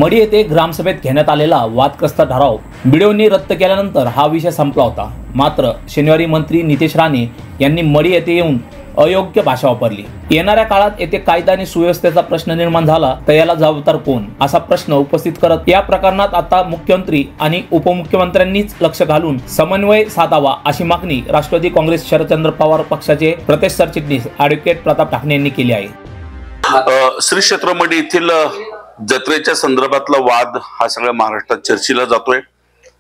मढी येथे ग्रामसभेत घेण्यात आलेला वादग्रस्त ठराव बीडीओंनी रद्द केल्यानंतर हा विषय संपला होता। मात्र शनिवारी मंत्री नितेश राणे यांनी मढी येथे येऊन अयोग्य भाषा वापरली। येणाऱ्या काळात येथे कायदा आणि सुव्यवस्थेचा प्रश्न निर्माण झाला तर याला जबाबदार कोण असा प्रश्न उपस्थित करत या प्रकरणात आता मुख्यमंत्री आणि उपमुख्यमंत्र्यांनीच लक्ष घालून समन्वय साधावा अशी मागणी राष्ट्रवादी काँग्रेस शरदचंद्र पवार पक्षाचे प्रदेश सरचिटणीस ॲडव्होकेट प्रताप ठाकरे यांनी केली आहे। श्री क्षेत्र मढी येथील जत्रेच्या संदर्भातला वाद हा सगळ्या महाराष्ट्रात चर्चेला जातोय।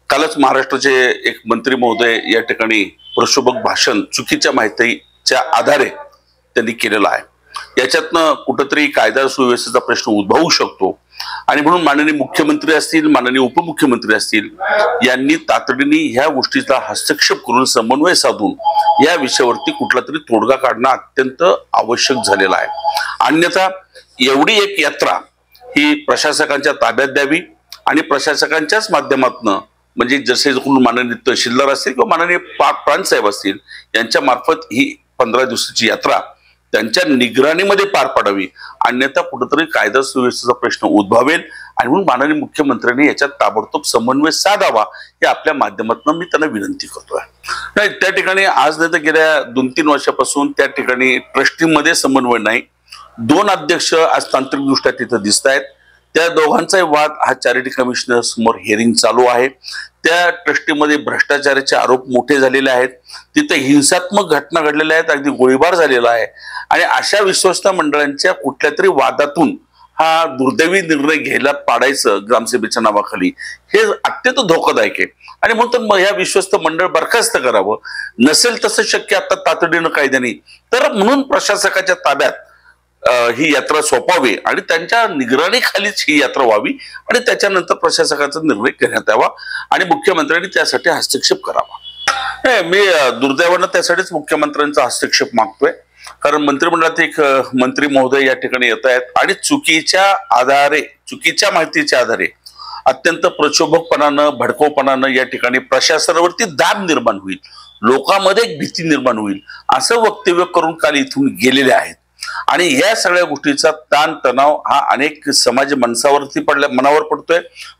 कालच महाराष्ट्राचे एक मंत्री महोदय या ठिकाणी प्रक्षोभक भाषण चुकीच्या माहितीच्या आधारे त्यांनी केलेलं आहे। याच्यातनं कुठेतरी कायदा सुव्यवस्थेचा प्रश्न उद्भवू शकतो आणि म्हणून माननीय मुख्यमंत्री असतील, माननीय उपमुख्यमंत्री असतील यांनी तातडीने ह्या गोष्टीचा हस्तक्षेप करून समन्वय साधून या विषयावरती कुठला तरी तोडगा काढणं अत्यंत आवश्यक झालेलं आहे। अन्यथा एवढी एक यात्रा ही प्रशासकांच्या ताब्यात द्यावी आणि प्रशासकांच्याच माध्यमातून म्हणजे जसे माननीय तहसीलदार असतील किंवा माननीय प्रांतसाहेब असतील यांच्या मार्फत ही 15 दिवसाची यात्रा त्यांच्या निगराणीमध्ये पार पाडावी। अन्यथा कुठेतरी कायदा सुव्यवस्थेचा प्रश्न उद्भवेल आणि म्हणून माननीय मुख्यमंत्र्यांनी याच्यात ताबडतोब समन्वय साधावा हे आपल्या माध्यमातून मी त्यांना विनंती करतोय। नाही त्या ठिकाणी आज नाही तर गेल्या 2-3 वर्षापासून त्या ठिकाणी ट्रस्टीमध्ये समन्वय नाही। 2 अध्यक्ष आज तांत्रिकदृष्ट्या तिथे दिसत आहेत। त्या दोघांचाही वाद हा चॅरिटी कमिशनर समोर हिअरिंग चालू आहे। त्या ट्रस्टीमध्ये भ्रष्टाचाराचे आरोप मोठे झालेले आहेत, तिथे हिंसात्मक घटना घडलेल्या आहेत, अगदी गोळीबार झालेला आहे आणि अशा विश्वस्त मंडळांच्या कुठल्या तरी वादातून हा दुर्दैवी निर्णय घ्यायला पाडायचं ग्रामसभेच्या नावाखाली हे अत्यंत धोकादायक आहे आणि म्हणून मग ह्या विश्वस्त मंडळ बरखास्त करावं। नसेल तसं शक्य आता तातडीनं कायद्याने तर म्हणून प्रशासकाच्या ताब्यात ही यात्रा सोपावी आणि त्यांच्या निगराणीखालीच ही यात्रा व्हावी आणि त्याच्यानंतर प्रशासकाचा निर्णय घेण्यात यावा आणि मुख्यमंत्र्यांनी त्यासाठी हस्तक्षेप करावा। मी दुर्दैवानं त्यासाठीच मुख्यमंत्र्यांचा हस्तक्षेप मागतोय, कारण मंत्रिमंडळात एक मंत्री महोदय या ठिकाणी येत आहेत आणि चुकीच्या माहितीच्या आधारे अत्यंत प्रक्षोभकपणानं भडकवपणानं या ठिकाणी प्रशासनावरती दाब निर्माण होईल, लोकांमध्ये एक भीती निर्माण होईल असं वक्तव्य करून काल इथून गेलेले आहेत आणि या सगळ्या गोष्टीचा ताण तणाव हा अनेक समाज मनावर पडतोय,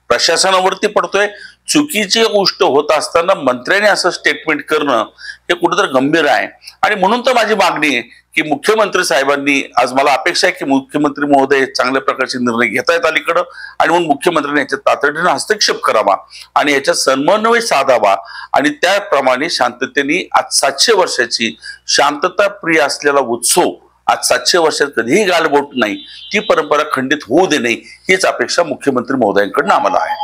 प्रशासनावरती पडतोय। चुकीची गोष्ट होत असताना मंत्र्यांनी असं स्टेटमेंट करणं हे कुठेतरी गंभीर आहे आणि म्हणून तर माझी मागणी आहे की मुख्यमंत्री साहेबांनी आज मला अपेक्षा आहे की मुख्यमंत्री महोदय चांगल्या प्रकारचे निर्णय घेत आहेत अलीकडं आणि म्हणून मुख्यमंत्र्यांनी याच्यात तातडीने हस्तक्षेप करावा आणि याच्यात समन्वय साधावा आणि त्याप्रमाणे शांततेने आज 700 वर्षाची शांतता प्रिय असलेला उत्सव आज 700 वर्षात कधीही गालबोट नाही ती परंपरा खंडित होऊ दे नाही हीच अपेक्षा मुख्यमंत्री महोदयांकडून आम्हाला आहे।